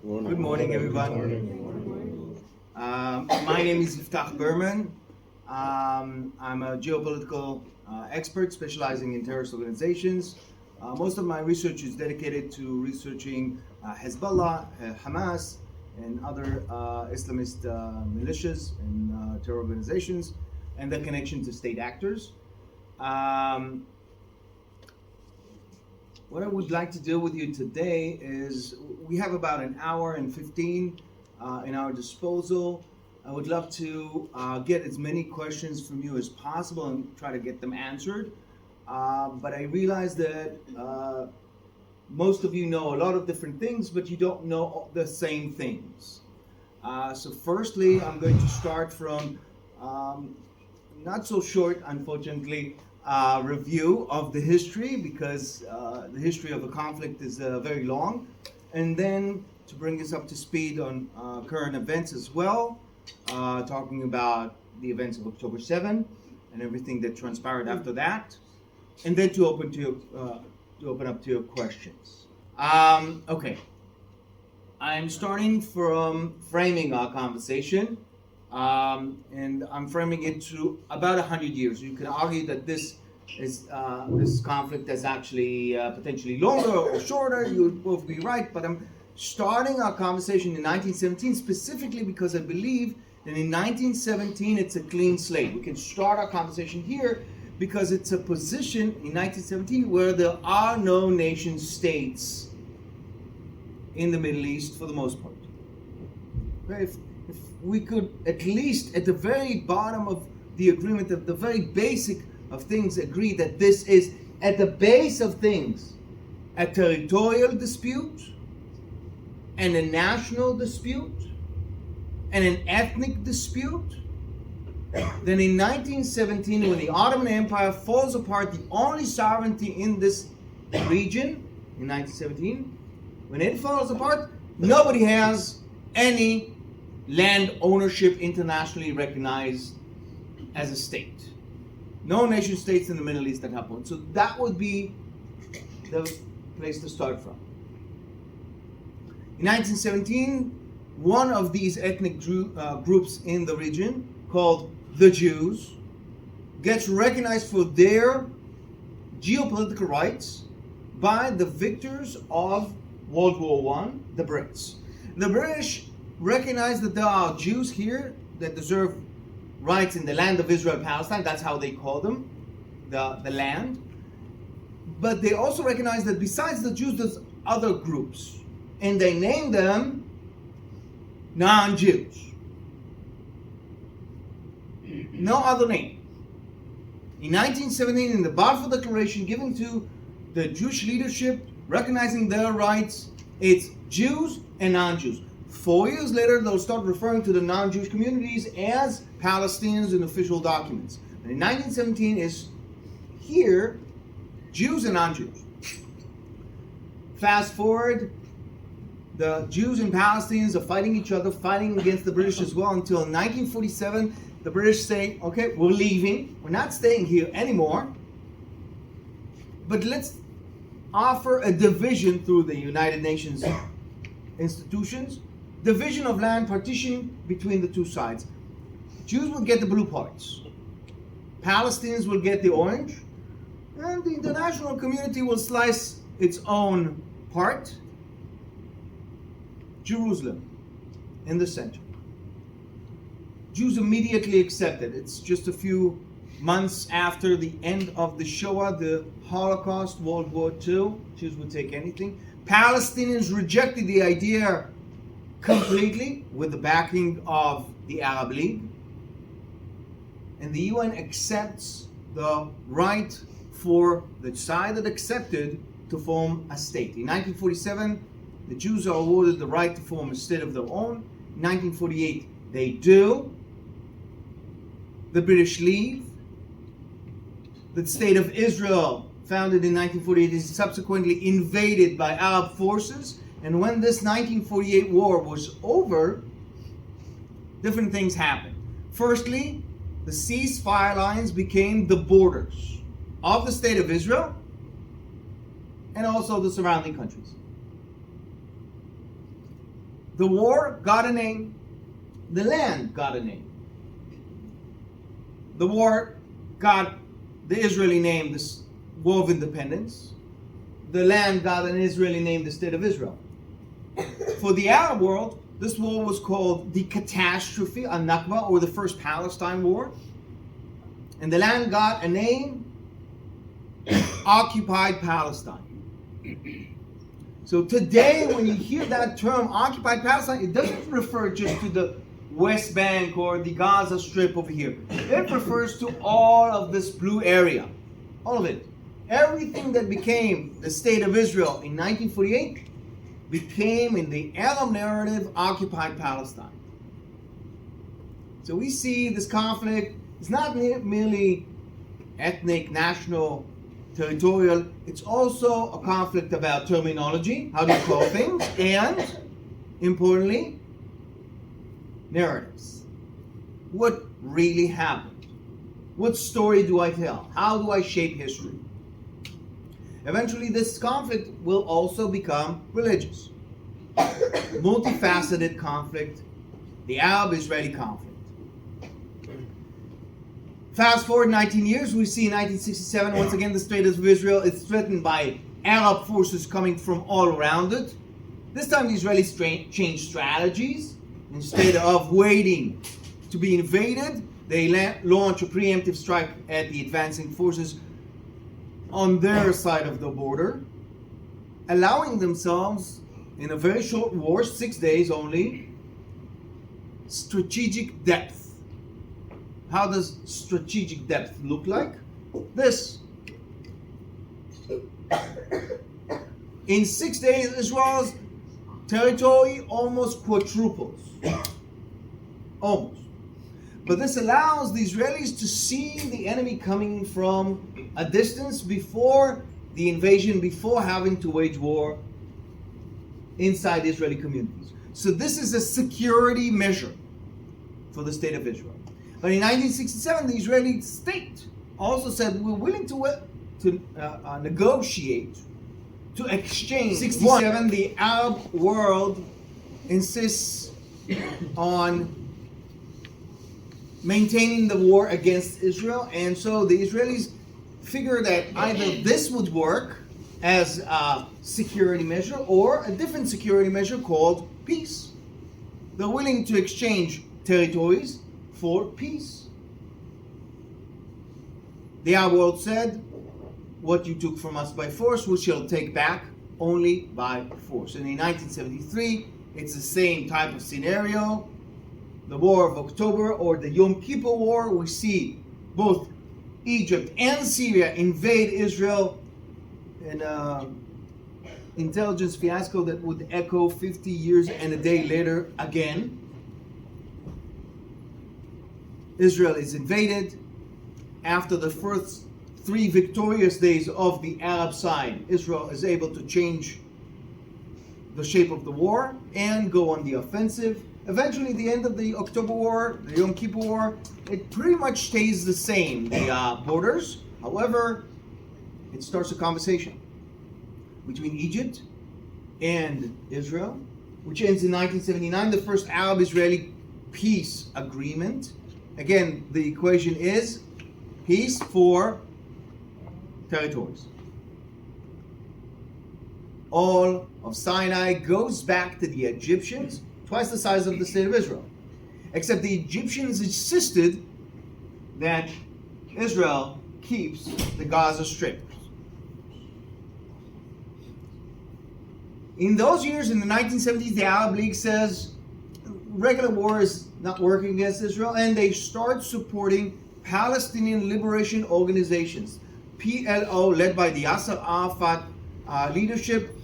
Good morning, everyone. My name is Iftah Burman. I'm a geopolitical expert specializing in terrorist organizations. Most of my research is dedicated to researching Hizballah, Hamas, and other Islamist militias and terror organizations, and their connection to state actors. What I would like to deal with you today is we have about an hour and 15 in our disposal. I would love to get as many questions from you as possible and try to get them answered. But I realize that most of you know a lot of different things, but you don't know the same things. So firstly, I'm going to start from not so short, unfortunately, review of the history, because the history of a conflict is very long, and then to bring us up to speed on current events as well, talking about the events of October 7 and everything that transpired after that, and then to open up to your questions. Okay, I'm starting from framing our conversation. And I'm framing it to about 100 years. You can argue that this conflict is actually potentially longer or shorter. You would both be right, but I'm starting our conversation in 1917 specifically because I believe that in 1917 it's a clean slate. We can start our conversation here because it's a position in 1917 where there are no nation states in the Middle East for the most part. Okay? If we could at least at the very bottom of the agreement, of the very basic of things, agree that this is at the base of things a territorial dispute and a national dispute and an ethnic dispute, then in 1917, when the Ottoman Empire falls apart, the only sovereignty in this region in 1917, when it falls apart, nobody has any land ownership internationally recognized as a state. No nation states in the Middle East at that point. So that would be the place to start from. In 1917, one of these ethnic groups in the region, called the Jews, gets recognized for their geopolitical rights by the victors of World War I, the Brits. The British recognize that there are Jews here that deserve rights in the land of Israel-Palestine. That's how they call them, the land. But they also recognize that besides the Jews, there's other groups. And they name them non-Jews. No other name. In 1917, in the Balfour Declaration given to the Jewish leadership, recognizing their rights, it's Jews and non-Jews. 4 years later, they'll start referring to the non-Jewish communities as Palestinians in official documents. And in 1917 is here, Jews and non-Jews. Fast forward, the Jews and Palestinians are fighting each other, fighting against the British as well, until 1947, the British say, okay, we're leaving. We're not staying here anymore. But let's offer a division through the United Nations institutions. Division of land, partition between the two sides. Jews will get the blue parts. Palestinians will get the orange. And the international community will slice its own part. Jerusalem in the center. Jews immediately accepted. It's just a few months after the end of the Shoah, the Holocaust, World War II. Jews would take anything. Palestinians rejected the idea completely with the backing of the Arab League. And the UN accepts the right for the side that accepted to form a state. In 1947, the Jews are awarded the right to form a state of their own. In 1948, they do. The British leave. The state of Israel, founded in 1948, is subsequently invaded by Arab forces. And when this 1948 war was over, different things happened. Firstly, the ceasefire lines became the borders of the state of Israel and also the surrounding countries. The war got a name. The land got a name. The war got the Israeli name, the War of Independence. The land got an Israeli name, the State of Israel. For the Arab world, this war was called the catastrophe, al-Nakba, or the First Palestine War. And the land got a name, Occupied Palestine. So today, when you hear that term, Occupied Palestine, it doesn't refer just to the West Bank or the Gaza Strip over here. It refers to all of this blue area. All of it. Everything that became the State of Israel in 1948 became, in the Arab narrative, Occupied Palestine. So we see this conflict, it's not merely ethnic, national, territorial, it's also a conflict about terminology, how do you call things, and, importantly, narratives. What really happened? What story do I tell? How do I shape history? Eventually, this conflict will also become religious. Multifaceted conflict, the Arab-Israeli conflict. Fast forward 19 years, we see in 1967, once again, the State of Israel is threatened by Arab forces coming from all around it. This time, the Israelis changed strategies. Instead of waiting to be invaded, they launch a preemptive strike at the advancing forces on their side of the border, allowing themselves, in a very short war, 6 days only, strategic depth. How does strategic depth look like? This. In 6 days, Israel's territory almost quadruples. Almost. But this allows the Israelis to see the enemy coming from a distance before the invasion, before having to wage war inside Israeli communities. So this is a security measure for the State of Israel. But in 1967, the Israeli state also said, we're willing to negotiate, to exchange. 67, the Arab world insists on maintaining the war against Israel, and so the Israelis figure that either this would work as a security measure or a different security measure called peace. They're willing to exchange territories for peace. The Arab world said, what you took from us by force, we shall take back only by force. And in 1973, it's the same type of scenario. The War of October or the Yom Kippur War, we see both Egypt and Syria invade Israel in an intelligence fiasco that would echo 50 years and a day later again. Israel is invaded. After the first 3 victorious days of the Arab side, Israel is able to change the shape of the war and go on the offensive. Eventually, the end of the October War, the Yom Kippur War, it pretty much stays the same, the borders. However, it starts a conversation between Egypt and Israel, which ends in 1979, the first Arab-Israeli peace agreement. Again, the equation is peace for territories. All of Sinai goes back to the Egyptians, twice the size of the State of Israel. Except the Egyptians insisted that Israel keeps the Gaza Strip. In those years, in the 1970s, the Arab League says regular war is not working against Israel, and they start supporting Palestinian liberation organizations, PLO, led by the Yasser Arafat leadership.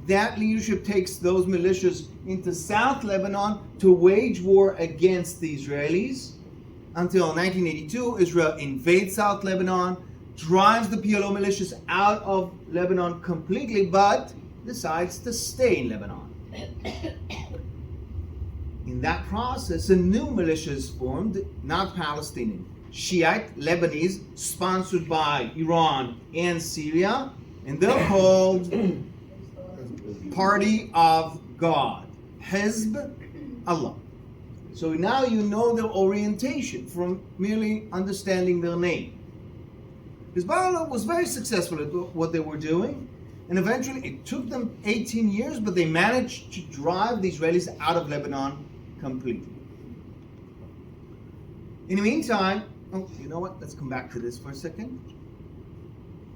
That leadership takes those militias into South Lebanon to wage war against the Israelis. Until 1982, Israel invades South Lebanon, drives the PLO militias out of Lebanon completely, but decides to stay in Lebanon. In that process, a new militia is formed, not Palestinian, Shiite Lebanese, sponsored by Iran and Syria, and they're called Party of God, Hizballah. So now you know their orientation from merely understanding their name. Hizballah was very successful at what they were doing, and eventually it took them 18 years, but they managed to drive the Israelis out of Lebanon completely. In the meantime, you know what? Let's come back to this for a second.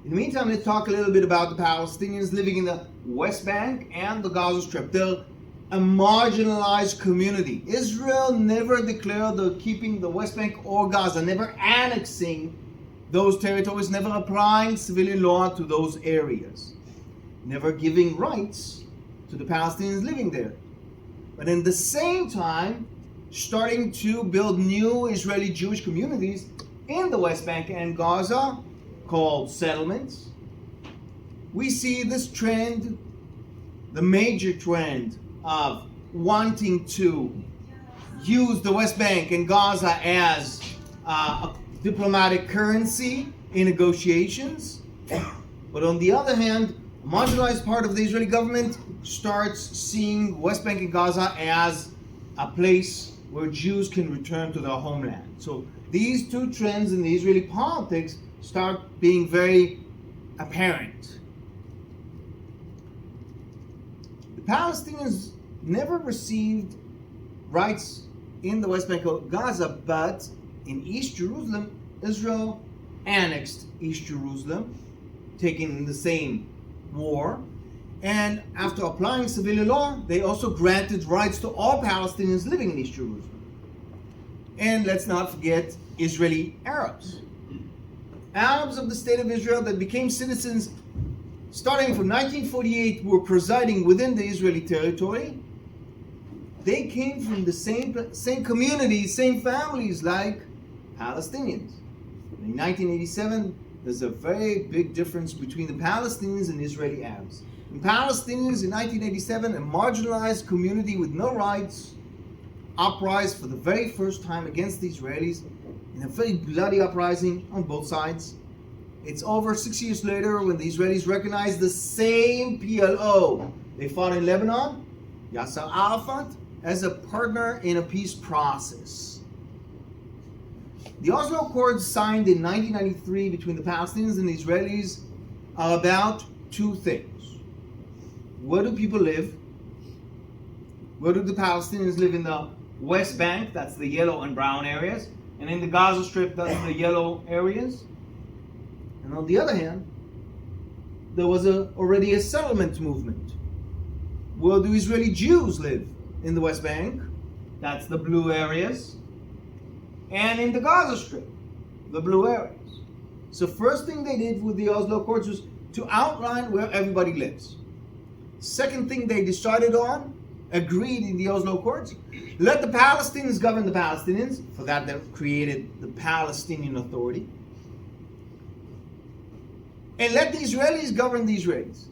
In the meantime, let's talk a little bit about the Palestinians living in the West Bank and the Gaza Strip. They're a marginalized community. Israel never declared they're keeping the West Bank or Gaza, never annexing those territories, never applying civilian law to those areas, never giving rights to the Palestinians living there. But in the same time, starting to build new Israeli Jewish communities in the West Bank and Gaza called settlements. We see this trend, the major trend of wanting to use the West Bank and Gaza as a diplomatic currency in negotiations. But on the other hand, a marginalized part of the Israeli government starts seeing West Bank and Gaza as a place where Jews can return to their homeland. So these two trends in the Israeli politics start being very apparent. The Palestinians never received rights in the West Bank or Gaza, but in East Jerusalem, Israel annexed East Jerusalem, taking the same war. And after applying civilian law, they also granted rights to all Palestinians living in East Jerusalem. And let's not forget Israeli Arabs. Arabs of the State of Israel that became citizens starting from 1948 were presiding within the Israeli territory. They came from the same communities, same families like Palestinians. In 1987, there's a very big difference between the Palestinians and Israeli Arabs. And Palestinians in 1987, a marginalized community with no rights, uprised for the very first time against the Israelis in a very bloody uprising on both sides. It's over 6 years later when the Israelis recognize the same PLO they fought in Lebanon, Yasser Arafat, as a partner in a peace process. The Oslo Accords signed in 1993 between the Palestinians and the Israelis are about two things. Where do people live? Where do the Palestinians live in the West Bank? That's the yellow and brown areas. And in the Gaza Strip, that's the yellow areas. And on the other hand, there was already a settlement movement. Where do Israeli Jews live? In the West Bank, that's the blue areas. And in the Gaza Strip, the blue areas. So first thing they did with the Oslo Accords was to outline where everybody lives. Second thing they decided on, agreed in the Oslo Accords, let the Palestinians govern the Palestinians. For that they created the Palestinian Authority. And let the Israelis govern the Israelis.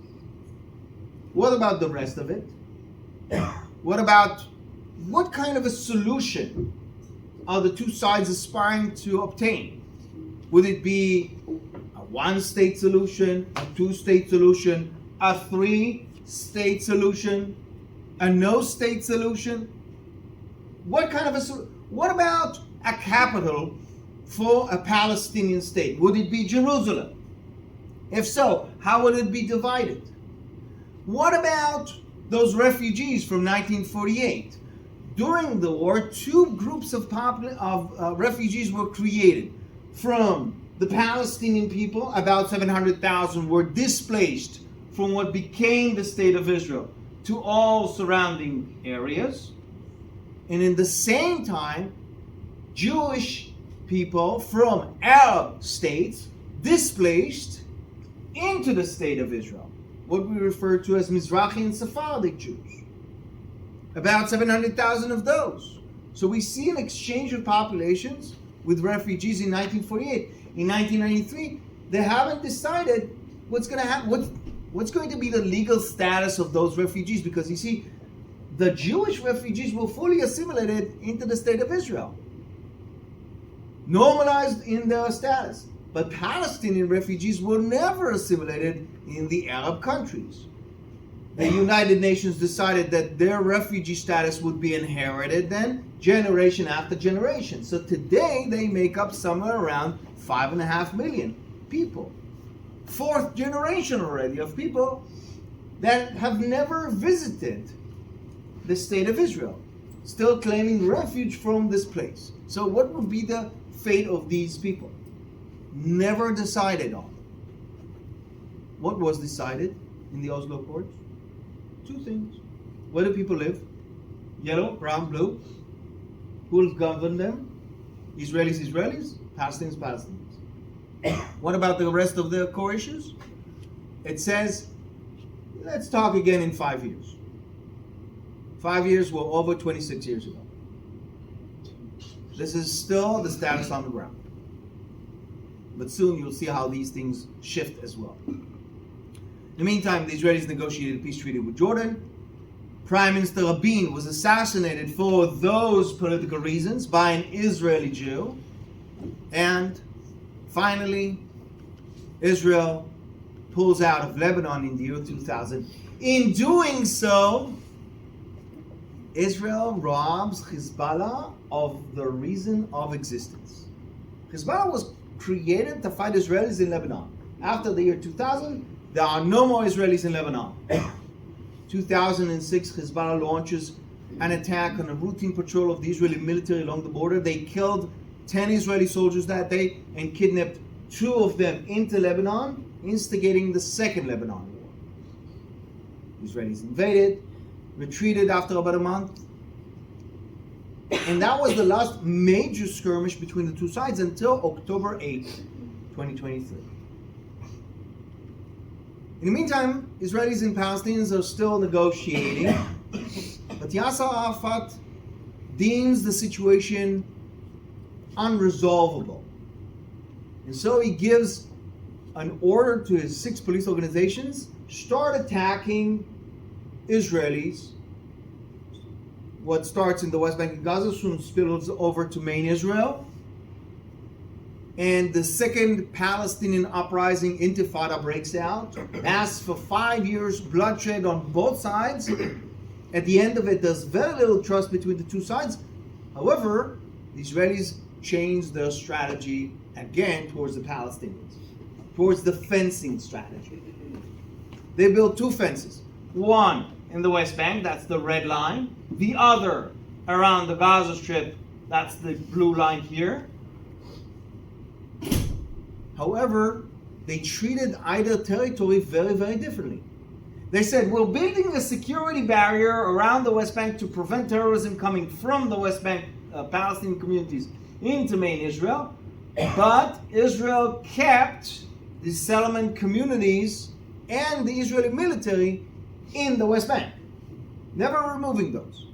What about the rest of it? What kind of a solution are the two sides aspiring to obtain? Would it be a one-state solution, a two-state solution, a three-state solution, a no-state solution? What about a capital for a Palestinian state? Would it be Jerusalem? If so, how would it be divided? What about those refugees from 1948? During the war, two groups of refugees were created. From the Palestinian people, about 700,000 were displaced from what became the State of Israel to all surrounding areas. And in the same time, Jewish people from Arab states displaced into the State of Israel, what we refer to as Mizrahi and Sephardic Jews. About 700,000 of those. So we see an exchange of populations with refugees in 1948. In 1993, they haven't decided what's going to happen, what's going to be the legal status of those refugees, because you see, the Jewish refugees were fully assimilated into the State of Israel, normalized in their status. But Palestinian refugees were never assimilated in the Arab countries. the United Nations decided that their refugee status would be inherited then, generation after generation. So today they make up somewhere around 5.5 million people. Fourth generation already of people that have never visited the state of Israel, still claiming refuge from this place. So what would be the fate of these people? Never decided on. What was decided in the Oslo Accords? Two things. Where do people live? Yellow, brown, blue. Who will govern them? Israelis, Palestinians, Palestinians. What about the rest of the core issues? It says, let's talk again in 5 years. 5 years were over 26 years ago. This is still the status on the ground. But soon you'll see how these things shift as well. In the meantime, the Israelis negotiated a peace treaty with Jordan. Prime Minister Rabin was assassinated for those political reasons by an Israeli Jew. And finally, Israel pulls out of Lebanon in the year 2000. In doing so, Israel robs Hizballah of the reason of existence. Hizballah was created to fight Israelis in Lebanon. After the year 2000, there are no more Israelis in Lebanon. 2006, Hizballah launches an attack on a routine patrol of the Israeli military along the border. They killed 10 Israeli soldiers that day and kidnapped 2 of them into Lebanon, instigating the Second Lebanon War. The Israelis invaded, retreated after about a month. And that was the last major skirmish between the two sides until October 8th, 2023. In the meantime, Israelis and Palestinians are still negotiating, but Yasser Arafat deems the situation unresolvable. And so he gives an order to his 6 police organizations, start attacking Israelis. What starts in the West Bank and Gaza soon spills over to main Israel. And the second Palestinian uprising, Intifada, breaks out. Asks for 5 years bloodshed on both sides. At the end of it, there's very little trust between the two sides. However, the Israelis changed their strategy again towards the Palestinians, towards the fencing strategy. They built 2 fences. One in the West Bank, that's the red line. The other around the Gaza Strip, that's the blue line here. However, they treated either territory very, very differently. They said, we're building a security barrier around the West Bank to prevent terrorism coming from the West Bank Palestinian communities into main Israel. But Israel kept the settlement communities and the Israeli military in the West Bank, never removing those.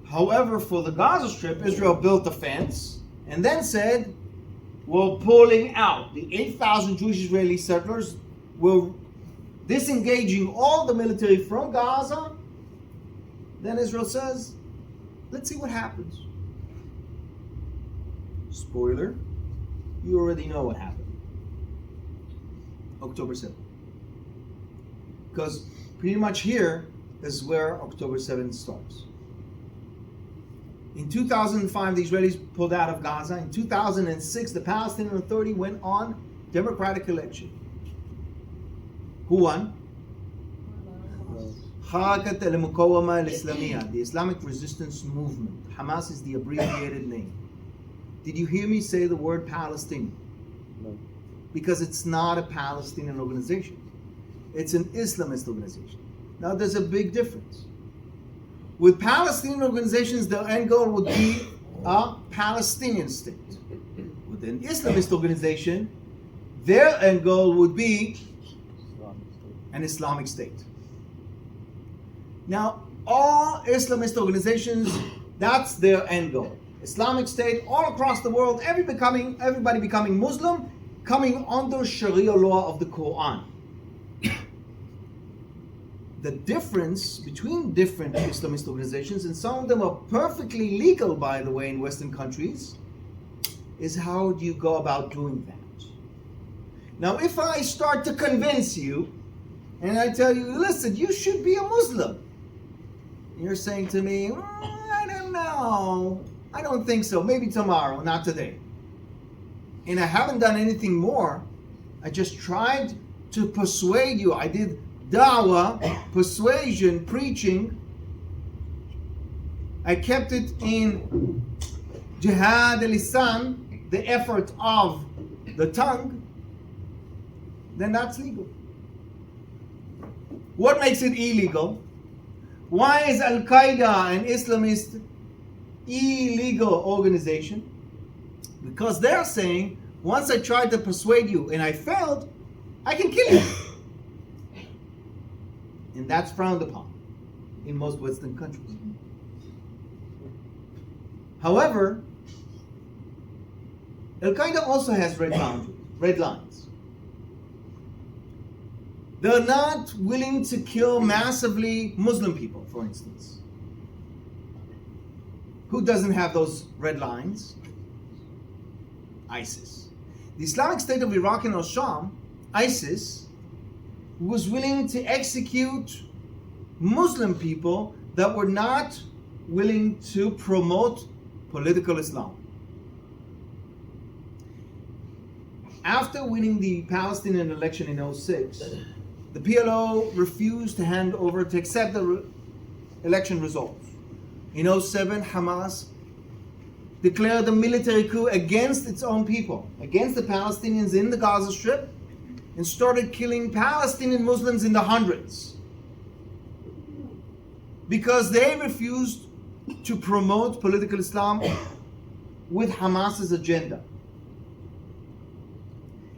However, for the Gaza Strip, Israel built a fence and then said, we're pulling out. The 8,000 Jewish Israeli settlers were disengaging all the military from Gaza. Then Israel says, let's see what happens. Spoiler, you already know what happened. October 7th. Because pretty much here is where October 7th starts. In 2005, the Israelis pulled out of Gaza. In 2006, the Palestinian Authority went on democratic election. Who won? Harakat al-Muqawama al-Islamiyya, the Islamic Resistance Movement. Hamas is the abbreviated name. Did you hear me say the word Palestinian? No. Because it's not a Palestinian organization. It's an Islamist organization. Now there's a big difference. With Palestinian organizations, their end goal would be a Palestinian state. With an Islamist organization, their end goal would be an Islamic state. Now, all Islamist organizations, that's their end goal. Islamic State all across the world, everybody becoming Muslim, coming under Sharia law of the Quran. The difference between different Islamist organizations, and some of them are perfectly legal, by the way, in Western countries, is how do you go about doing that? Now, if I start to convince you and I tell you, listen, you should be a Muslim. You're saying to me, I don't know. I don't think so. Maybe tomorrow, not today. And I haven't done anything more. I just tried to persuade you. I did da'wah, persuasion, preaching. I kept it in jihad al-lisan, the effort of the tongue. Then that's legal. What makes it illegal? Why is Al-Qaeda an Islamist illegal organization? Because they're saying, once I tried to persuade you and I failed, I can kill you. And that's frowned upon in most Western countries. However, Al-Qaeda also has red boundaries, red lines. They're not willing to kill massively Muslim people, for instance. Who doesn't have those red lines? ISIS. The Islamic State of Iraq and al-Sham, ISIS, was willing to execute Muslim people that were not willing to promote political Islam. After winning the Palestinian election in 2006, the PLO refused to hand over, to accept the election results. In 2007, Hamas declared a military coup against its own people, against the Palestinians in the Gaza Strip, and started killing Palestinian Muslims in the hundreds because they refused to promote political Islam with Hamas's agenda.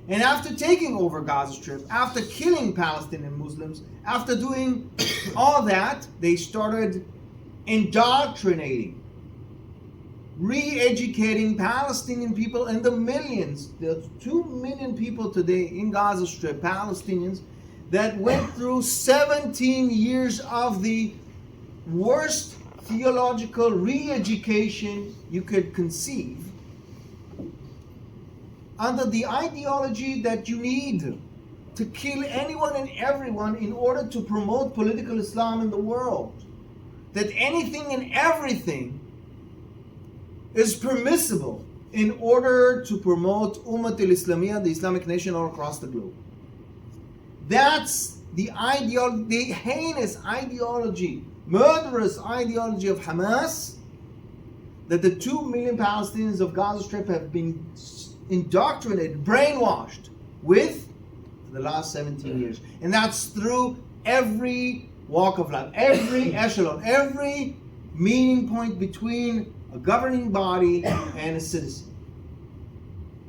And after taking over Gaza Strip, after killing Palestinian Muslims, after doing all that, they started indoctrinating, re-educating Palestinian people, and the millions, there's 2 million people today in Gaza Strip, Palestinians, that went through 17 years of the worst theological re-education you could conceive, under the ideology that you need to kill anyone and everyone in order to promote political Islam in the world. That anything and everything is permissible in order to promote Ummat al-Islamiyah, the Islamic nation all across the globe. That's the heinous ideology, murderous ideology of Hamas, that the 2 million Palestinians of Gaza Strip have been indoctrinated, brainwashed with for the last 17 years. And that's through every walk of life, every echelon, every meeting point between a governing body and a citizen.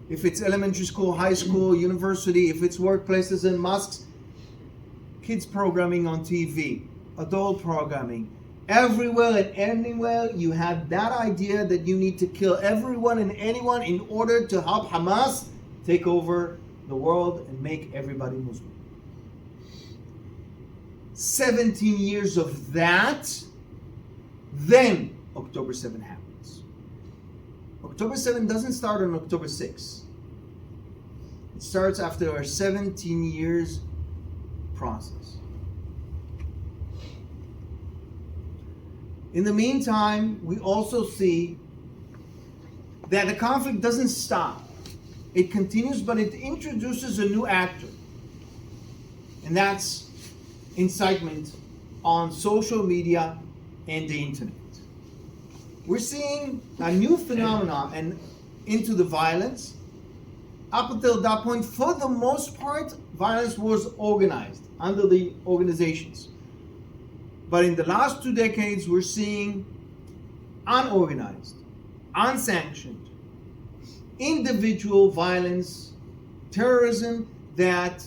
If it's elementary school, high school, university, if it's workplaces and mosques, kids programming on TV, adult programming, everywhere and anywhere you have that idea that you need to kill everyone and anyone in order to help Hamas take over the world and make everybody Muslim. 17 years of that, then October 7 happens. October 7 doesn't start on October 6. It starts after a 17 years process. In the meantime, we also see that the conflict doesn't stop. It continues, but it introduces a new actor. And that's incitement on social media and the internet. We're seeing a new phenomenon and into the violence. Up until that point, for the most part, violence was organized under the organizations. But in the last 2 decades, we're seeing unorganized, unsanctioned, individual violence, terrorism that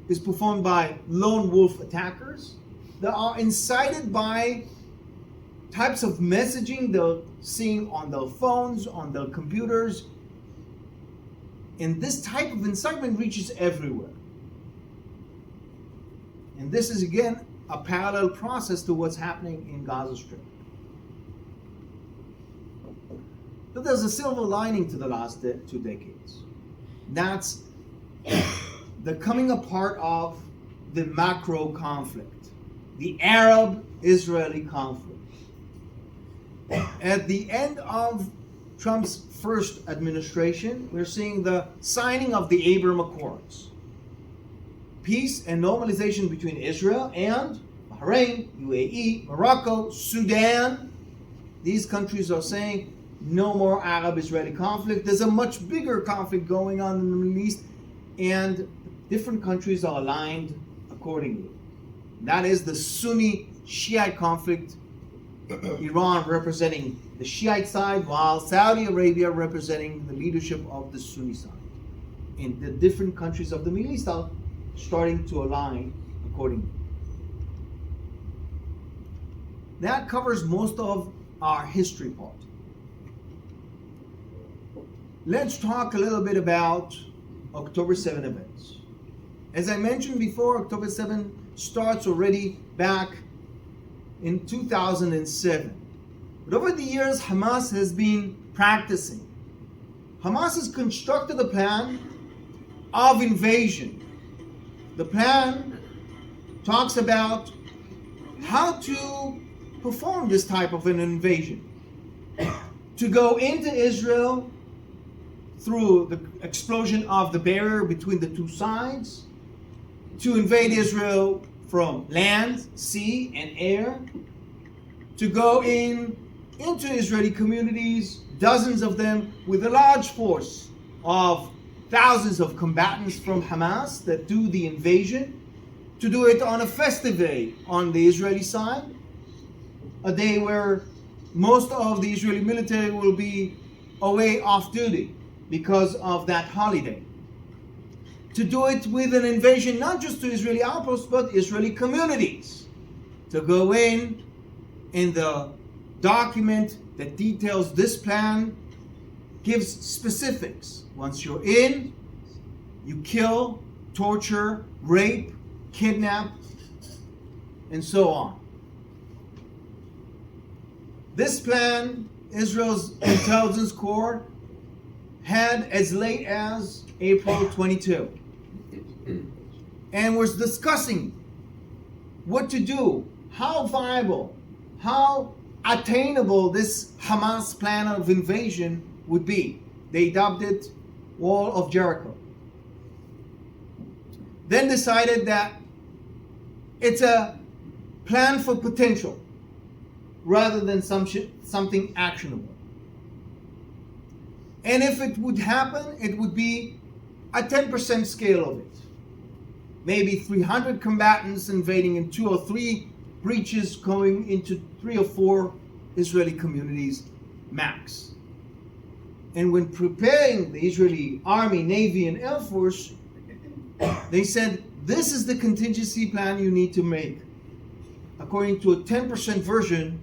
is performed by lone wolf attackers that are incited by types of messaging they're seeing on their phones, on their computers. And this type of incitement reaches everywhere. And this is, again, a parallel process to what's happening in Gaza Strip. But there's a silver lining to the last 2 decades. That's the coming apart of the macro conflict, the Arab-Israeli conflict. At the end of Trump's first administration, we're seeing the signing of the Abraham Accords. Peace and normalization between Israel and Bahrain, UAE, Morocco, Sudan. These countries are saying no more Arab-Israeli conflict. There's a much bigger conflict going on in the Middle East, and different countries are aligned accordingly. That is the Sunni-Shiite conflict, Iran representing the Shiite side, while Saudi Arabia representing the leadership of the Sunni side. And the different countries of the Middle East are starting to align accordingly. That covers most of our history part. Let's talk a little bit about October 7 events. As I mentioned before, October 7 starts already back in 2007. But over the years, Hamas has been practicing. Hamas has constructed a plan of invasion. The plan talks about how to perform this type of an invasion. To go into Israel through the explosion of the barrier between the two sides, to invade Israel from land, sea, and air, to go into Israeli communities, dozens of them, with a large force of thousands of combatants from Hamas that do the invasion, to do it on a festive day on the Israeli side, a day where most of the Israeli military will be away off duty because of that holiday. To do it with an invasion not just to Israeli outposts, but Israeli communities. To go in the document that details this plan gives specifics. Once you're in, you kill, torture, rape, kidnap, and so on. This plan, Israel's intelligence corps had as late as April 22 and was discussing what to do, how viable, how attainable this Hamas plan of invasion would be. They dubbed it Wall of Jericho. Then decided that it's a plan for potential rather than something actionable. And if it would happen, it would be a 10% scale of it. Maybe 300 combatants invading in 2 or 3 breaches, going into 3 or 4 Israeli communities max. And when preparing the Israeli Army, Navy, and Air Force, they said, this is the contingency plan you need to make, according to a 10% version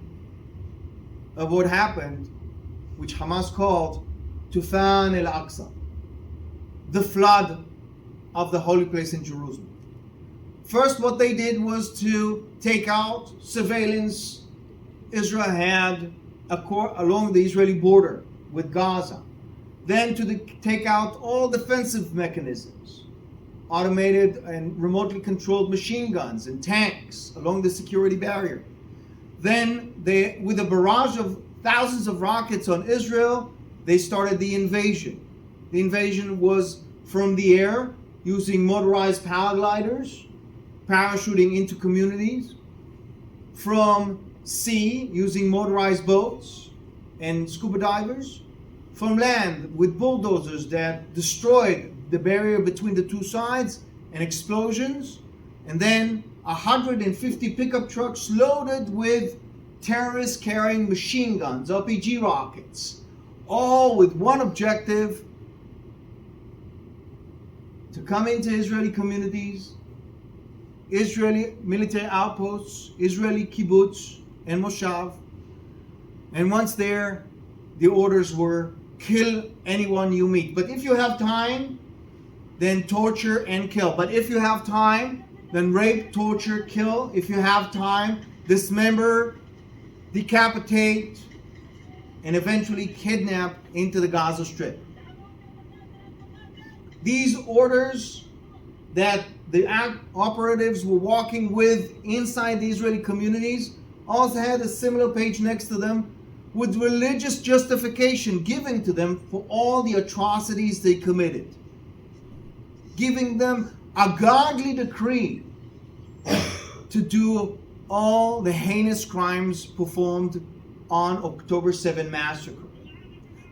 of what happened, which Hamas called Tufan al-Aqsa, the flood of the holy place in Jerusalem. First, what they did was to take out surveillance Israel had along the Israeli border with Gaza. Then to take out all defensive mechanisms, automated and remotely controlled machine guns and tanks along the security barrier. Then they, with a barrage of thousands of rockets on Israel, they started the invasion. The invasion was from the air, using motorized paragliders, parachuting into communities. From sea, using motorized boats and scuba divers. From land, with bulldozers that destroyed the barrier between the two sides and explosions. And then 150 pickup trucks loaded with terrorists carrying machine guns, RPG rockets, all with one objective: to come into Israeli communities, Israeli military outposts, Israeli kibbutz and moshav. And once there, the orders were kill anyone you meet. But if you have time, then torture and kill. But if you have time, then rape, torture, kill. If you have time, dismember, decapitate, and eventually kidnap into the Gaza Strip. These orders that the operatives were walking with inside the Israeli communities also had a similar page next to them with religious justification given to them for all the atrocities they committed, giving them a godly decree to do all the heinous crimes performed on October 7 massacre.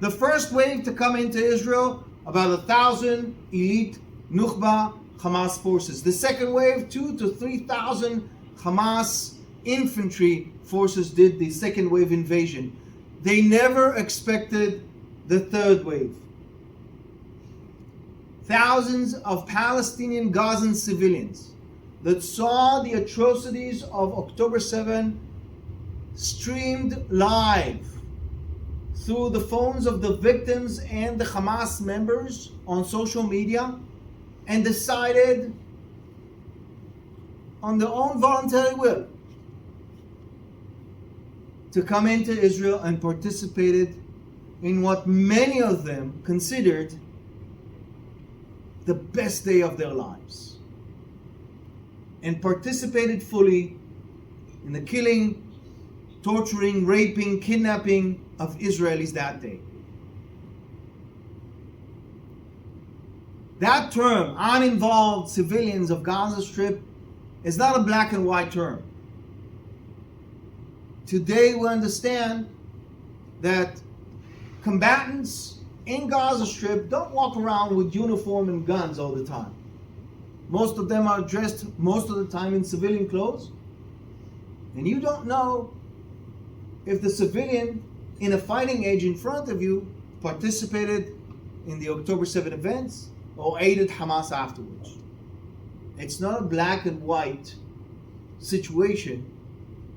The first wave to come into Israel, about 1,000 elite Nukhba Hamas forces. The second wave, 2,000 to 3,000 Hamas infantry forces did the second wave invasion. They never expected the third wave. Thousands of Palestinian Gazan civilians that saw the atrocities of October 7 streamed live through the phones of the victims and the Hamas members on social media, and decided on their own voluntary will to come into Israel and participated in what many of them considered the best day of their lives, and participated fully in the killing, torturing, raping, kidnapping of Israelis that day. That term, uninvolved civilians of Gaza Strip, is not a black and white term. Today we understand that combatants in Gaza Strip don't walk around with uniform and guns all the time. Most of them are dressed most of the time in civilian clothes. And you don't know if the civilian in a fighting age in front of you participated in the October 7 events or aided Hamas afterwards. It's not a black and white situation.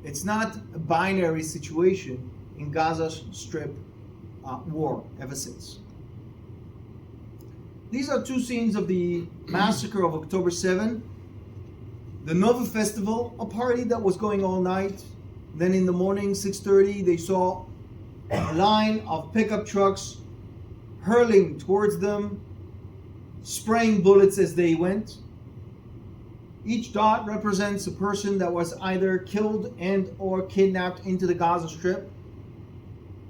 It's not a binary situation in Gaza Strip war ever since. These are two scenes of the massacre of October 7. The Nova Festival, a party that was going all night. Then in the morning, 6:30, they saw a line of pickup trucks hurling towards them, spraying bullets as they went. Each dot represents a person that was either killed and or kidnapped into the Gaza Strip.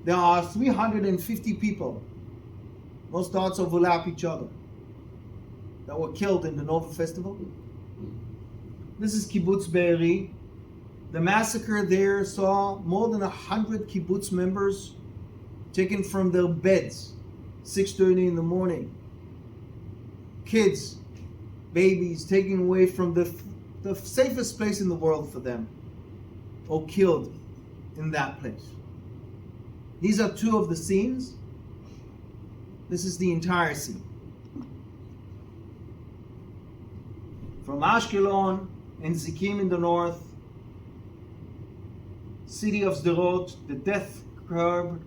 There are 350 people, most dots overlap each other, that were killed in the Nova Festival. This is Kibbutz Be'eri. The massacre there saw more than 100 kibbutz members taken from their beds, 6:30 in the morning. Kids, babies taken away from the safest place in the world for them, or killed in that place. These are two of the scenes. This is the entire scene. From Ashkelon and Zikim in the north, city of Sderot, the death road,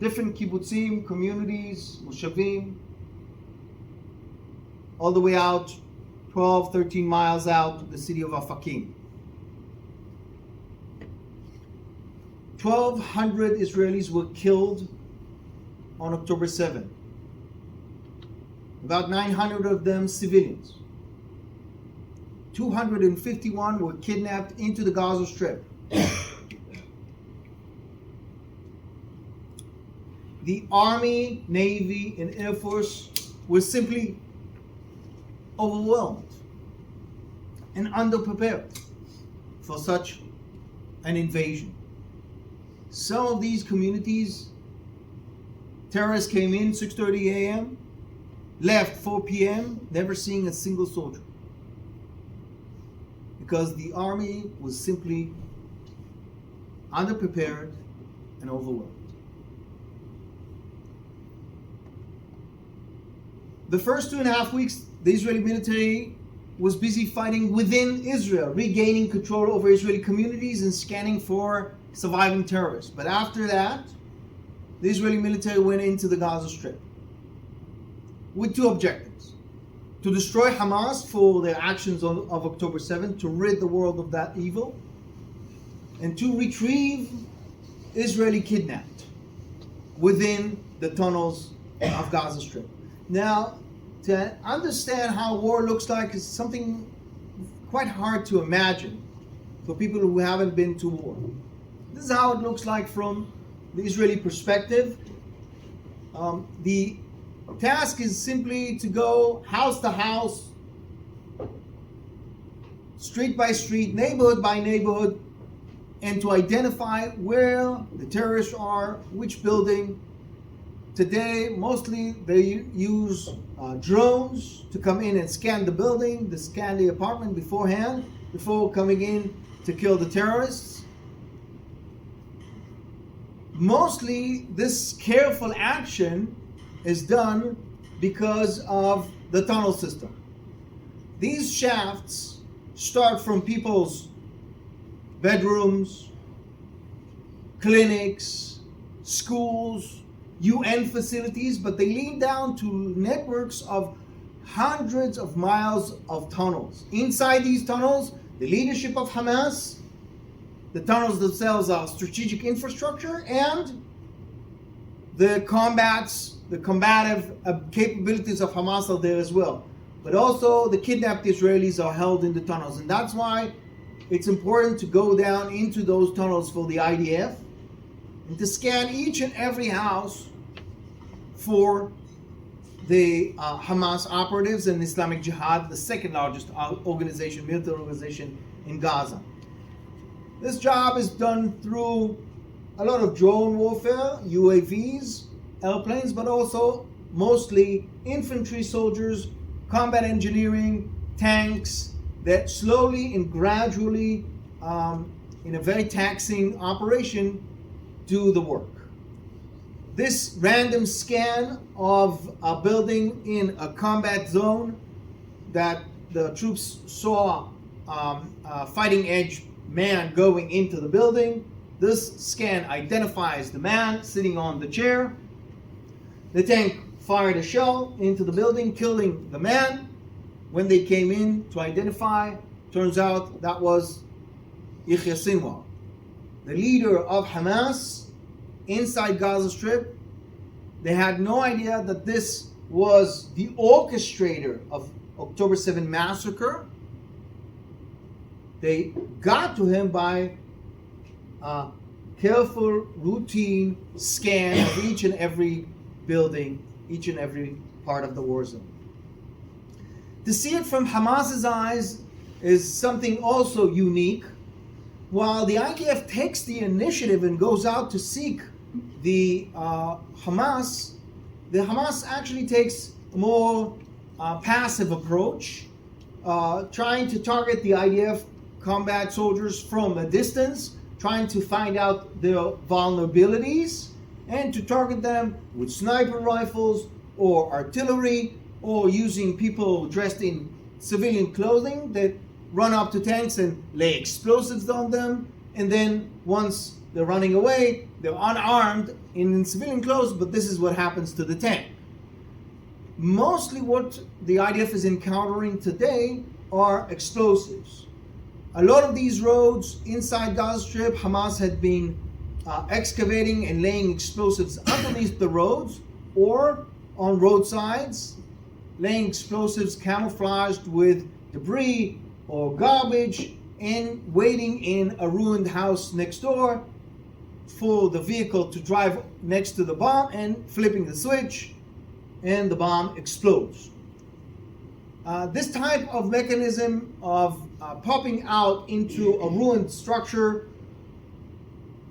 different kibbutzim, communities, moshavim, all the way out, 12, 13 miles out to the city of Afakim. 1,200 Israelis were killed on October 7. About 900 of them civilians. 251 were kidnapped into the Gaza Strip. The Army, Navy, and Air Force were simply overwhelmed and underprepared for such an invasion. Some of these communities, terrorists came in 6:30 a.m., left 4 p.m., never seeing a single soldier, because the army was simply underprepared and overwhelmed. The first 2.5 weeks, the Israeli military was busy fighting within Israel, regaining control over Israeli communities and scanning for surviving terrorists. But after that, the Israeli military went into the Gaza Strip with two objectives: to destroy Hamas for their actions of October 7, to rid the world of that evil, and to retrieve Israeli kidnapped within the tunnels of Gaza Strip. Now, to understand how war looks like is something quite hard to imagine for people who haven't been to war. This is how it looks like from the Israeli perspective. The task is simply to go house to house, street by street, neighborhood by neighborhood, and to identify where the terrorists are, which building. Today, mostly they use drones to come in and scan the building, to scan the apartment beforehand, before coming in to kill the terrorists. Mostly, this careful action is done because of the tunnel system. These shafts start from people's bedrooms, clinics, schools, UN facilities, but they lead down to networks of hundreds of miles of tunnels. Inside these tunnels, the leadership of Hamas, the tunnels themselves are strategic infrastructure, and the combative capabilities of Hamas are there as well. But also the kidnapped Israelis are held in the tunnels. And that's why it's important to go down into those tunnels for the IDF and to scan each and every house for the Hamas operatives and Islamic Jihad, the second largest military organization in Gaza. This job is done through a lot of drone warfare, UAVs, airplanes, but also mostly infantry soldiers, combat engineering, tanks that slowly and gradually, in a very taxing operation, do the work. This random scan of a building in a combat zone that the troops saw a fighting edge man going into the building. This scan identifies the man sitting on the chair. The tank fired a shell into the building, killing the man. When they came in to identify, turns out that was Yahya Sinwar, the leader of Hamas inside Gaza Strip. They had no idea that this was the orchestrator of October 7 massacre. They got to him by a careful, routine scan of each and every building, each and every part of the war zone. To see it from Hamas's eyes is something also unique. While the IDF takes the initiative and goes out to seek the Hamas actually takes a more passive approach, trying to target the IDF combat soldiers from a distance, trying to find out their vulnerabilities, and to target them with sniper rifles or artillery, or using people dressed in civilian clothing that run up to tanks and lay explosives on them, and then once they're running away, they're unarmed in civilian clothes, but this is what happens to the tank. Mostly what the IDF is encountering today are explosives. A lot of these roads inside Gaza Strip, Hamas had been excavating and laying explosives underneath the roads or on roadsides, laying explosives camouflaged with debris or garbage, and waiting in a ruined house next door for the vehicle to drive next to the bomb and flipping the switch, and the bomb explodes. This type of mechanism of popping out into a ruined structure,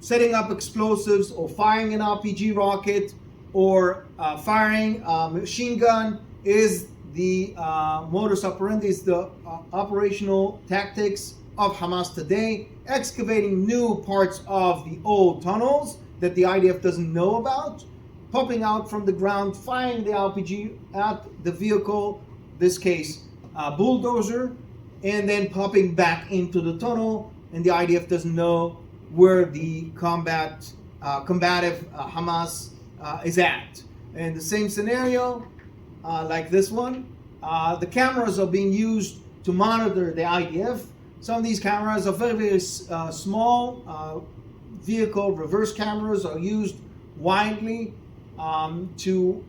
setting up explosives, or firing an RPG rocket, or firing a machine gun is the modus operandi, is the operational tactics of Hamas today, excavating new parts of the old tunnels that the IDF doesn't know about, popping out from the ground, firing the RPG at the vehicle, this case a bulldozer, and then popping back into the tunnel, and the IDF doesn't know where the combative Hamas is at. And the same scenario, like this one, the cameras are being used to monitor the IDF. Some of these cameras are very, very small. Vehicle reverse cameras are used widely to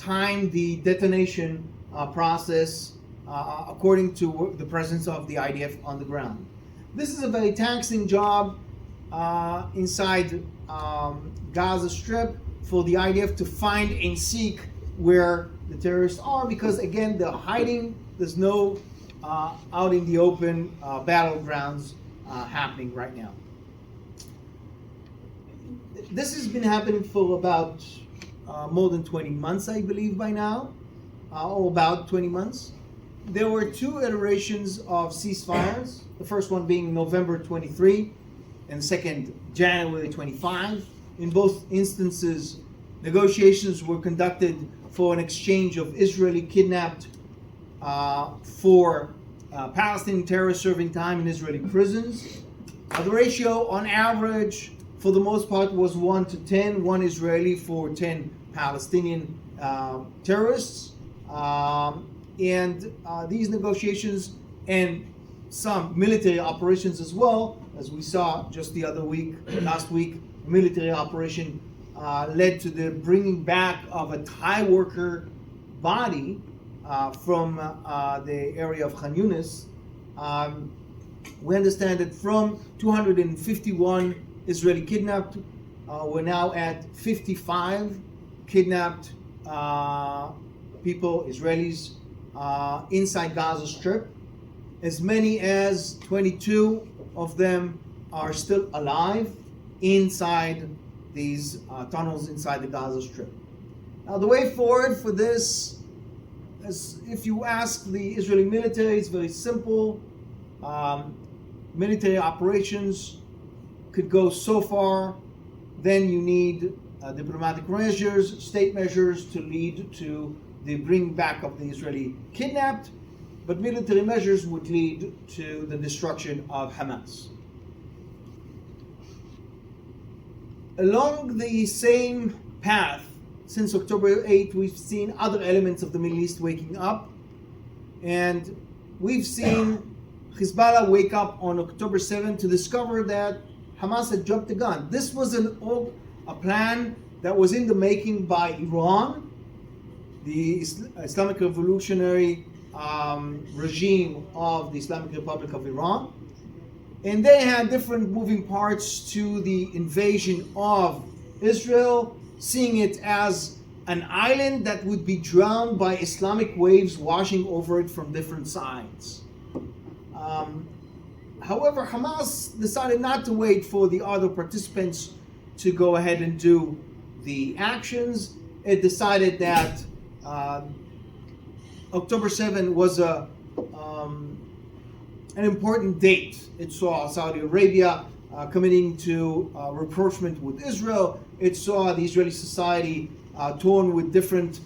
time the detonation process according to the presence of the IDF on the ground. This is a very taxing job inside Gaza Strip for the IDF to find and seek where the terrorists are, because again, they're hiding. There's no out in the open battlegrounds happening right now. This has been happening for about more than 20 months, I believe, by now, or about 20 months. There were two iterations of ceasefires, the first one being November 23 and the second January 25. In both instances, negotiations were conducted for an exchange of Israeli kidnapped for Palestinian terrorists serving time in Israeli prisons. The ratio on average, for the most part, was 1 to 10, 1 Israeli for 10 Palestinian terrorists. And these negotiations and some military operations as well, as we saw just the other week, last week, military operation led to the bringing back of a Thai worker body from the area of Khan Yunis. We understand that from 251 Israeli kidnapped, we're now at 55 kidnapped people, Israelis, inside Gaza Strip. As many as 22 of them are still alive inside these tunnels inside the Gaza Strip. Now, the way forward for this, as if you ask the Israeli military, it's very simple. Military operations could go so far, then you need diplomatic measures, state measures to lead to the bringing back of the Israeli kidnapped, but military measures would lead to the destruction of Hamas. Along the same path, since October 8th, we've seen other elements of the Middle East waking up, and we've seen Hizballah wake up on October 7th to discover that Hamas had jumped the gun. This was a plan that was in the making by Iran, the Islamic Revolutionary regime of the Islamic Republic of Iran. And they had different moving parts to the invasion of Israel, seeing it as an island that would be drowned by Islamic waves washing over it from different sides. However, Hamas decided not to wait for the other participants to go ahead and do the actions. It decided that October 7 was an important date. It saw Saudi Arabia committing to rapprochement with Israel. It saw the Israeli society torn with different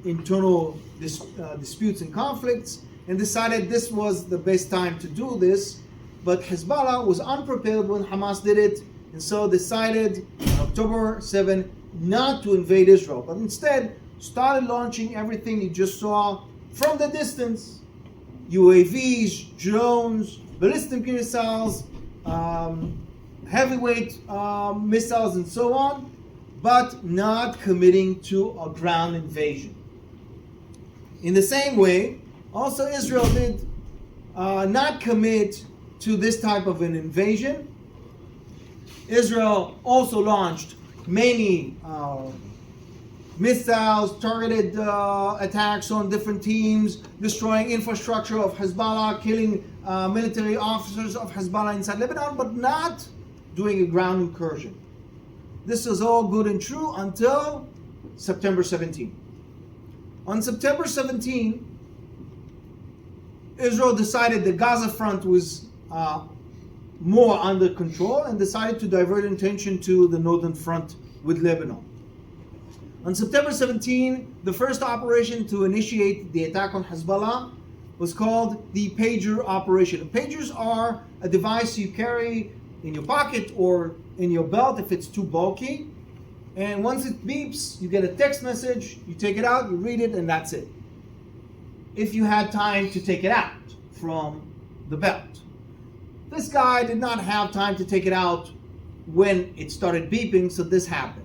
internal disputes and conflicts, and decided this was the best time to do this. But Hezbollah was unprepared when Hamas did it, and so decided on October 7 not to invade Israel, but instead started launching everything you just saw from the distance: UAVs, drones, ballistic missiles, heavyweight missiles, and so on, but not committing to a ground invasion. In the same way, also Israel did not commit to this type of an invasion. Israel also launched many missiles, targeted attacks on different teams, destroying infrastructure of Hezbollah, killing military officers of Hezbollah inside Lebanon, but not doing a ground incursion. This is all good and true until September 17. On September 17, Israel decided the Gaza front was more under control and decided to divert attention to the northern front with Lebanon. On September 17, the first operation to initiate the attack on Hezbollah was called the pager operation. Pagers are a device you carry in your pocket or in your belt if it's too bulky. And once it beeps, you get a text message, you take it out, you read it, and that's it. If you had time to take it out from the belt. This guy did not have time to take it out when it started beeping, so this happened.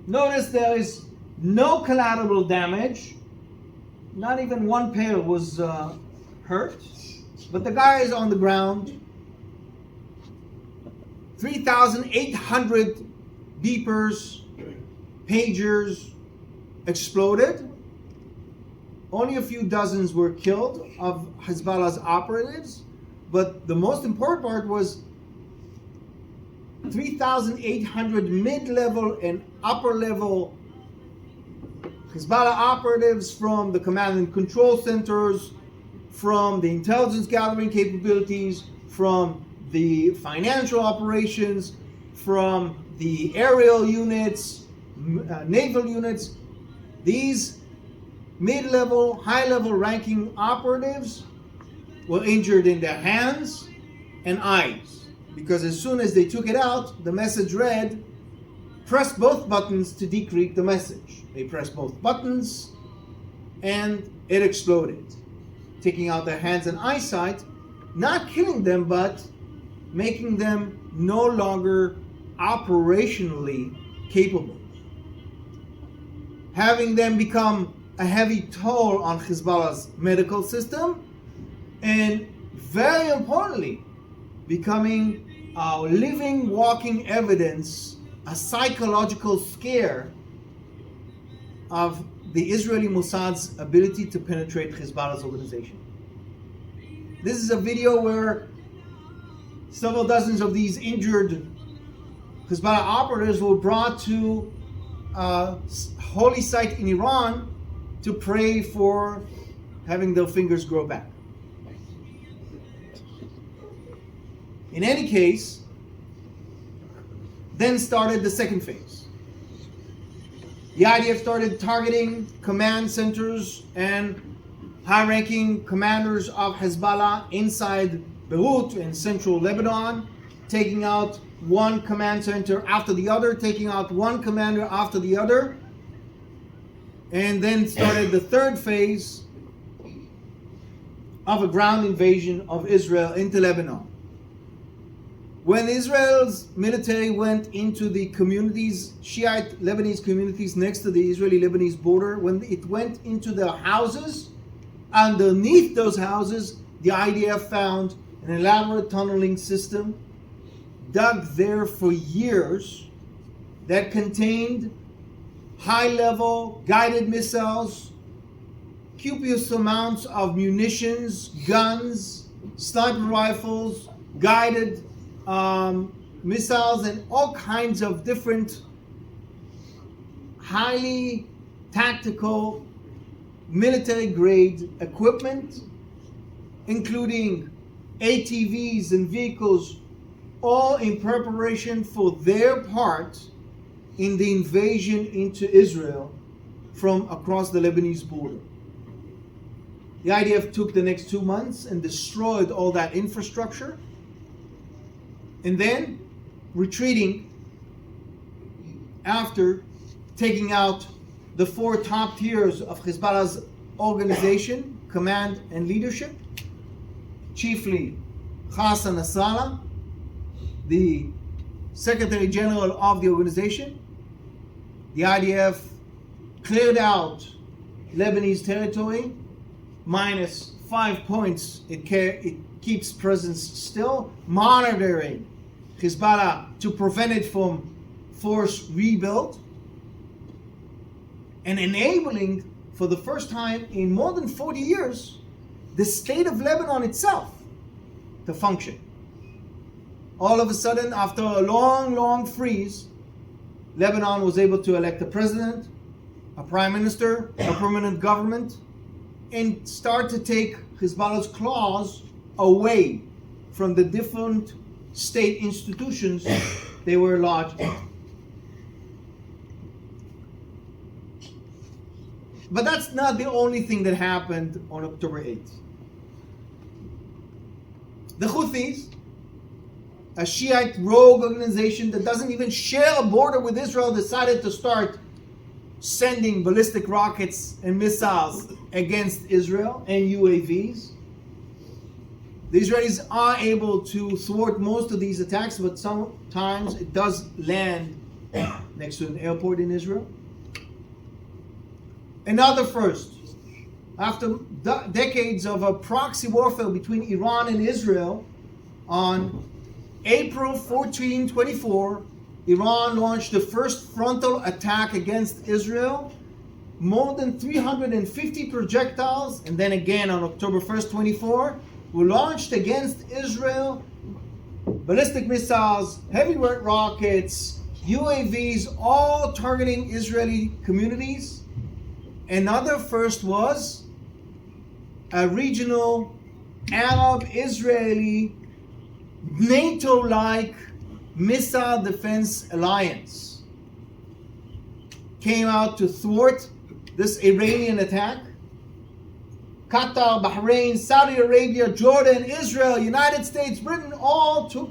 Notice there is no collateral damage. Not even one pair was hurt. But the guy is on the ground. 3,800 beepers, pagers exploded. Only a few dozens were killed of Hezbollah's operatives. But the most important part was 3,800 mid-level and upper-level Hezbollah operatives from the command and control centers, from the intelligence gathering capabilities, from the financial operations, from the aerial units, naval units. These mid-level, high-level ranking operatives were injured in their hands and eyes, because as soon as they took it out, the message read, press both buttons to decrypt the message. They pressed both buttons and it exploded, taking out their hands and eyesight, not killing them, but making them no longer operationally capable, having them become a heavy toll on Hezbollah's medical system, and very importantly, becoming a living, walking evidence, a psychological scare of the Israeli Mossad's ability to penetrate Hezbollah's organization. This is a video where several dozens of these injured Hezbollah operatives were brought to a holy site in Iran to pray for having their fingers grow back. In any case, then started the second phase. The IDF started targeting command centers and high-ranking commanders of Hezbollah inside Beirut in central Lebanon, taking out one command center after the other, taking out one commander after the other, and then started the third phase of a ground invasion of Israel into Lebanon. When Israel's military went into the communities, Shiite Lebanese communities next to the Israeli-Lebanese border, when it went into the houses, underneath those houses, the IDF found an elaborate tunneling system dug there for years that contained high-level guided missiles, copious amounts of munitions, guns, sniper rifles, guided missiles, and all kinds of different highly tactical military-grade equipment, including ATVs and vehicles, all in preparation for their part in the invasion into Israel from across the Lebanese border. The IDF took the next 2 months and destroyed all that infrastructure, and then retreating after taking out the 4 top tiers of Hezbollah's organization, command and leadership, chiefly Hassan Nasrallah, the Secretary General of the organization. The IDF cleared out Lebanese territory, minus 5 points. It keeps presence still, monitoring Hezbollah to prevent it from forced rebuild, and enabling, for the first time in more than 40 years, the state of Lebanon itself to function. All of a sudden, after a long freeze, Lebanon was able to elect a president, a prime minister, a permanent government, and start to take Hezbollah's claws away from the different state institutions they were lodged in. But that's not the only thing that happened on October 8th. The Houthis, a Shiite rogue organization that doesn't even share a border with Israel, decided to start sending ballistic rockets and missiles against Israel and UAVs. The Israelis are able to thwart most of these attacks, but sometimes it does land next to an airport in Israel. Another first. After decades of a proxy warfare between Iran and Israel, on April 14, 24, Iran launched the first frontal attack against Israel. More than 350 projectiles, and then again on October 1st, 24, were launched against Israel. Ballistic missiles, heavyweight rockets, UAVs, all targeting Israeli communities. Another first was a regional Arab-Israeli NATO-like missile defense alliance came out to thwart this Iranian attack. Qatar, Bahrain, Saudi Arabia, Jordan, Israel, United States, Britain all took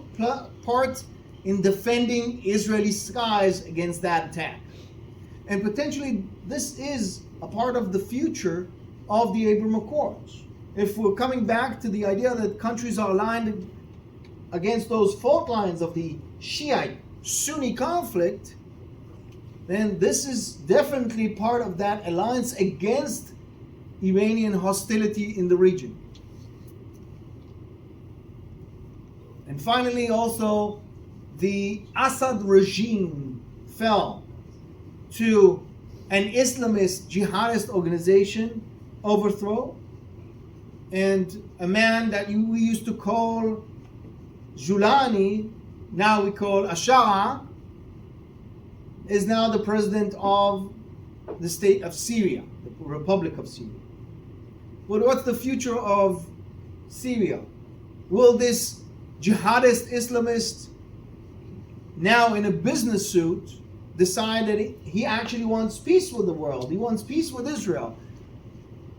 part in defending Israeli skies against that attack. And potentially this is a part of the future of the Abraham Accords. If we're coming back to the idea that countries are aligned against those fault lines of the Shiite-Sunni conflict, then this is definitely part of that alliance against Iranian hostility in the region. And finally, also, the Assad regime fell to an Islamist jihadist organization overthrow, and a man that we used to call Julani, now we call Ashara, is now the president of the state of Syria, the Republic of Syria. Well, what's the future of Syria? Will this jihadist Islamist, now in a business suit, decide that he actually wants peace with the world? He wants peace with Israel.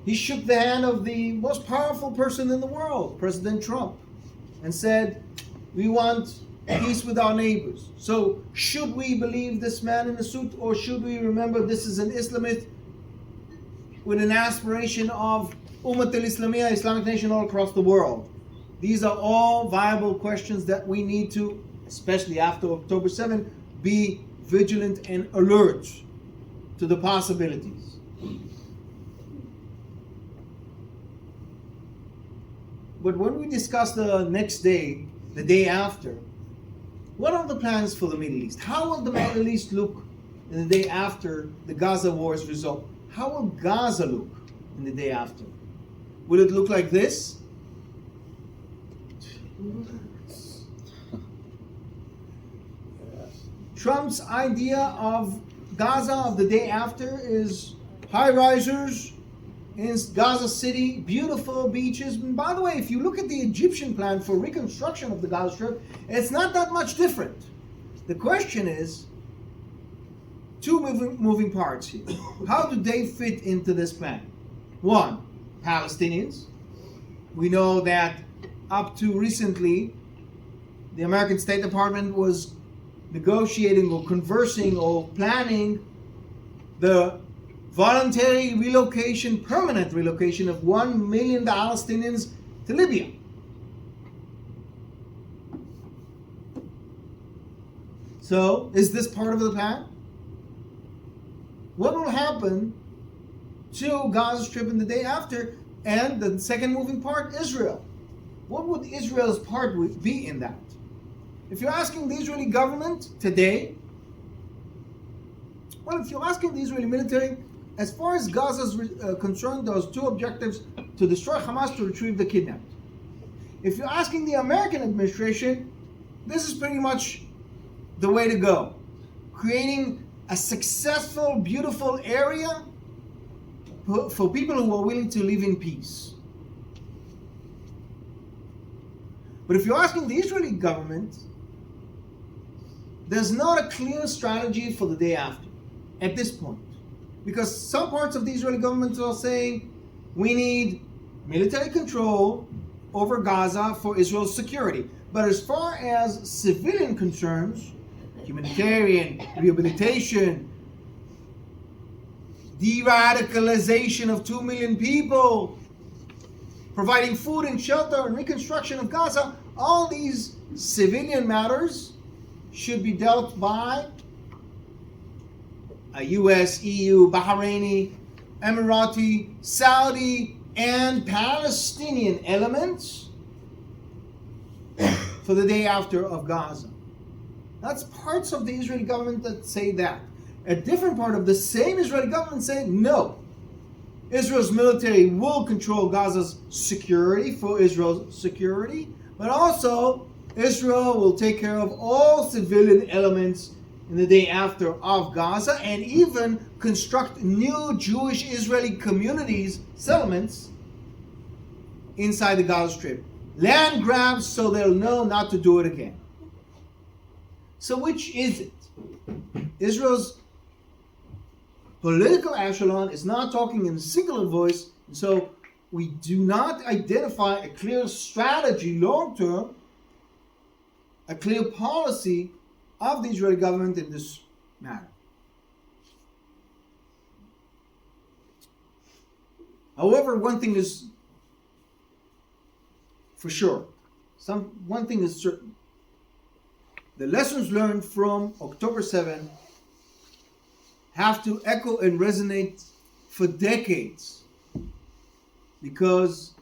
He shook the hand of the most powerful person in the world, President Trump, and said, we want peace with our neighbors. So should we believe this man in the suit, or should we remember this is an Islamist with an aspiration of Ummat al-Islamiyah, Islamic nation all across the world? These are all viable questions that we need to, especially after October 7, be vigilant and alert to the possibilities. But when we discuss the next day, the day after, what are the plans for the Middle East? How will the Middle East look in the day after the Gaza war is resolved? How will Gaza look in the day after? Will it look like this? Trump's idea of Gaza of the day after is high-risers in Gaza City, beautiful beaches. And by the way, if you look at the Egyptian plan for reconstruction of the Gaza Strip, it's not that much different. The question is, two moving parts here. How do they fit into this plan? One, Palestinians. We know that up to recently, the American State Department was negotiating or conversing or planning the voluntary relocation, permanent relocation of 1 million Palestinians to Libya. So, is this part of the plan? What will happen to Gaza Strip in the day after? And the second moving part, Israel. What would Israel's part be in that? If you're asking the Israeli government today, well, if you're asking the Israeli military, as far as Gaza is concerned, those two objectives: to destroy Hamas, to retrieve the kidnapped. If you're asking the American administration, this is pretty much the way to go. Creating a successful, beautiful area for people who are willing to live in peace. But if you're asking the Israeli government, there's not a clear strategy for the day after at this point. Because some parts of the Israeli government are saying we need military control over Gaza for Israel's security. But as far as civilian concerns, humanitarian, rehabilitation, de-radicalization of 2 million people, providing food and shelter and reconstruction of Gaza, all these civilian matters should be dealt by US, EU, Bahraini, Emirati, Saudi, and Palestinian elements for the day after of Gaza. That's parts of the Israeli government that say that. A different part of the same Israeli government say no. Israel's military will control Gaza's security for Israel's security, but also Israel will take care of all civilian elements in the day after of Gaza, and even construct new Jewish Israeli communities, settlements, inside the Gaza Strip. Land grabs so they'll know not to do it again. So which is it? Israel's political echelon is not talking in a singular voice, and so we do not identify a clear strategy long-term, a clear policy of the Israeli government in this matter. However, one thing is for sure. One thing is certain. The lessons learned from October 7 have to echo and resonate for decades, because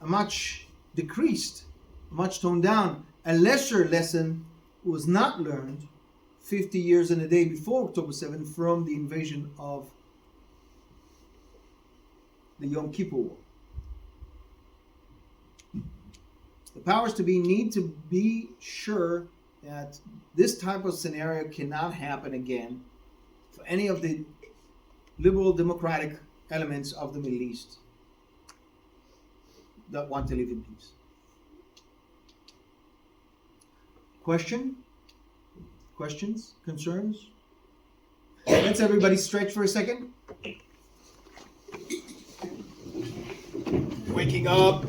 a much decreased, much toned down, a lesser lesson was not learned 50 years and a day before October 7 from the invasion of the Yom Kippur War. The powers to be need to be sure that this type of scenario cannot happen again for any of the liberal democratic elements of the Middle East that want to live in peace. Questions? Concerns? Let's everybody stretch for a second. Waking up.